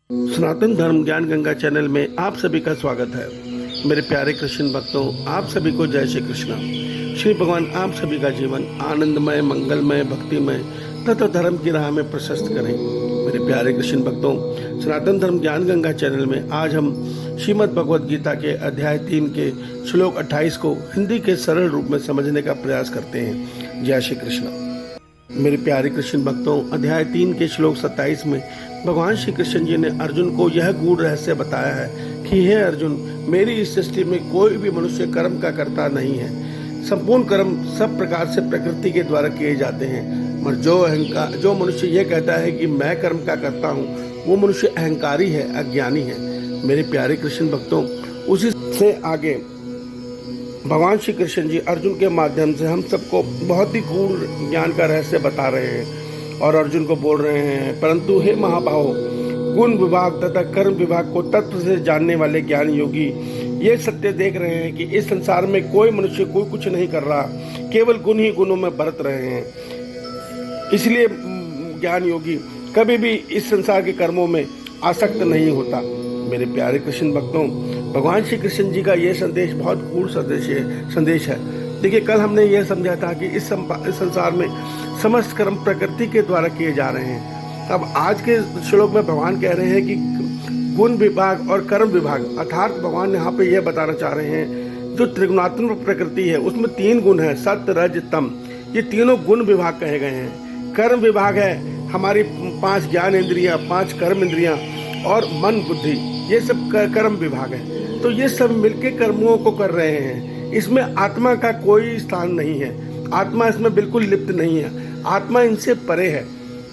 सनातन धर्म ज्ञान गंगा चैनल में आप सभी का स्वागत है। मेरे प्यारे कृष्ण भक्तों, आप सभी को जय श्री कृष्ण। श्री भगवान आप सभी का जीवन आनंदमय, मंगलमय, भक्तिमय तथा धर्म की राह में प्रशस्त करें। मेरे प्यारे कृष्ण भक्तों, सनातन धर्म ज्ञान गंगा चैनल में आज हम श्रीमद् भगवद गीता के अध्याय 3 के श्लोक 28 को हिंदी के सरल रूप में समझने का प्रयास करते हैं। जय श्री कृष्ण। मेरे प्यारे कृष्ण भक्तों, अध्याय 3 के श्लोक 27 में भगवान श्री कृष्ण जी ने अर्जुन को यह गूढ़ रहस्य बताया है कि हे अर्जुन, मेरी इस सृष्टि में कोई भी मनुष्य कर्म का कर्ता नहीं है। संपूर्ण कर्म सब प्रकार से प्रकृति के द्वारा किए जाते हैं, मगर जो मनुष्य यह कहता है कि मैं कर्म का करता हूँ, वो मनुष्य अहंकारी है, अज्ञानी है। मेरे प्यारे कृष्ण भक्तों, उसी से आगे भगवान श्री कृष्ण जी अर्जुन के माध्यम से हम सबको बहुत ही गूढ़ ज्ञान का रहस्य बता रहे हैं और अर्जुन को बोल रहे हैं, परंतु हे महाबाहो, गुण विभाग तथा कर्म विभाग को तत्व से जानने वाले ज्ञान योगी ये सत्य देख रहे हैं कि इस संसार में कोई मनुष्य कोई कुछ नहीं कर रहा, केवल गुण ही गुणों में बरत रहे हैं। इसलिए ज्ञान योगी कभी भी इस संसार के कर्मों में आसक्त नहीं होता। मेरे प्यारे कृष्ण भक्तों, भगवान श्री कृष्ण जी का ये संदेश बहुत गूढ़ संदेश है। देखिए, कल हमने ये समझा था कि इस संसार में समस्त कर्म प्रकृति के द्वारा किए जा रहे हैं। अब आज के श्लोक में भगवान कह रहे हैं कि गुण विभाग और कर्म विभाग, अर्थात भगवान यहाँ पे यह बताना चाह रहे हैं, जो त्रिगुणात्मक प्रकृति है उसमें 3 गुण है, सत्य रज तम। ये तीनों गुण विभाग कहे गए हैं। कर्म विभाग है हमारी 5 ज्ञान इंद्रियां, 5 कर्म इंद्रियां और मन बुद्धि, ये सब कर्म विभाग है। तो ये सब मिलके कर्मों को कर रहे हैं। इसमें आत्मा का कोई स्थान नहीं है, आत्मा इसमें बिल्कुल लिप्त नहीं है, आत्मा इनसे परे है।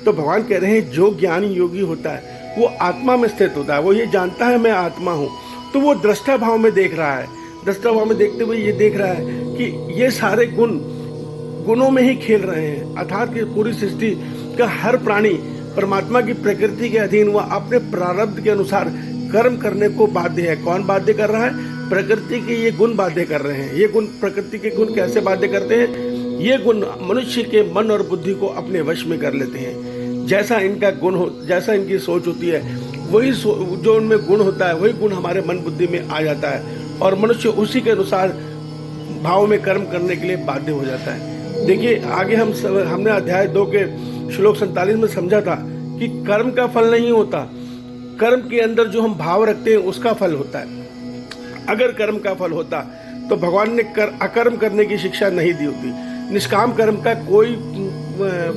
तो भगवान कह रहे हैं जो ज्ञानी योगी होता है वो आत्मा में स्थित होता है, वो ये जानता है मैं आत्मा हूँ, तो वो दृष्टा भाव में देख रहा है। दृष्टा भाव में देखते हुए ये देख रहा है कि ये सारे गुणों में ही खेल रहे हैं, अर्थात कि पूरी सृष्टि का हर प्राणी परमात्मा की प्रकृति के अधीन वह अपने प्रारब्ध के अनुसार कर्म करने को बाध्य है। कौन बाध्य कर रहा है? प्रकृति के ये गुण बाध्य कर रहे हैं। ये गुण, प्रकृति के गुण कैसे बाध्य करते हैं? ये गुण मनुष्य के मन और बुद्धि को अपने वश में कर लेते हैं। जैसा इनका गुण हो, जैसा इनकी सोच होती है, वही जो उनमें गुण होता है वही गुण हमारे मन बुद्धि में आ जाता है और मनुष्य उसी के अनुसार भाव में कर्म करने के लिए बाध्य हो जाता है। देखिए, आगे हमने अध्याय 2 के श्लोक 47 में समझा था कि कर्म का फल नहीं होता, कर्म के अंदर जो हम भाव रखते हैं उसका फल होता है। अगर कर्म का फल होता तो भगवान ने अकर्म करने की शिक्षा नहीं दी होती। निष्काम कर्म का कोई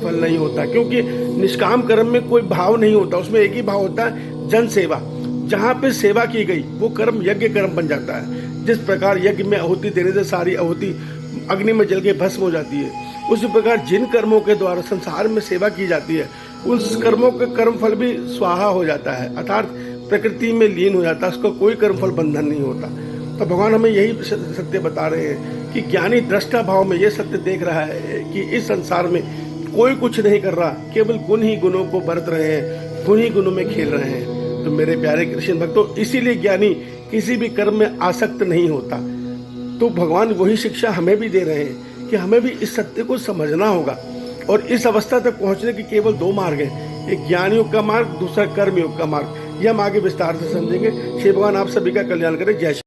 फल नहीं होता, क्योंकि निष्काम कर्म में कोई भाव नहीं होता, उसमें एक ही भाव होता है, जन सेवा। जहाँ पे सेवा की गई वो कर्म यज्ञ कर्म बन जाता है। जिस प्रकार यज्ञ में आहुति देने से सारी आहुति अग्नि में जल के भस्म हो जाती है, उसी प्रकार जिन कर्मों के द्वारा संसार में सेवा की जाती है उस कर्मों का कर्म फल भी स्वाहा हो जाता है, अर्थात प्रकृति में लीन हो जाता है, उसका कोई कर्मफल बंधन नहीं होता। तो भगवान हमें यही सत्य बता रहे हैं कि ज्ञानी दृष्टा भाव में ये सत्य देख रहा है कि इस संसार में कोई कुछ नहीं कर रहा, केवल गुण ही गुणों को बरत रहे हैं, गुण ही गुणों में खेल रहे हैं। तो मेरे प्यारे कृष्ण भक्तों, इसीलिए ज्ञानी किसी भी कर्म में आसक्त नहीं होता। तो भगवान वही शिक्षा हमें भी दे रहे हैं कि हमें भी इस सत्य को समझना होगा और इस अवस्था तक पहुंचने के केवल 2 मार्ग हैं, एक ज्ञान योग का मार्ग, दूसरा कर्म योग का मार्ग। यह हम आगे विस्तार से समझेंगे। श्री भगवान आप सभी का कल्याण करें। जय श्री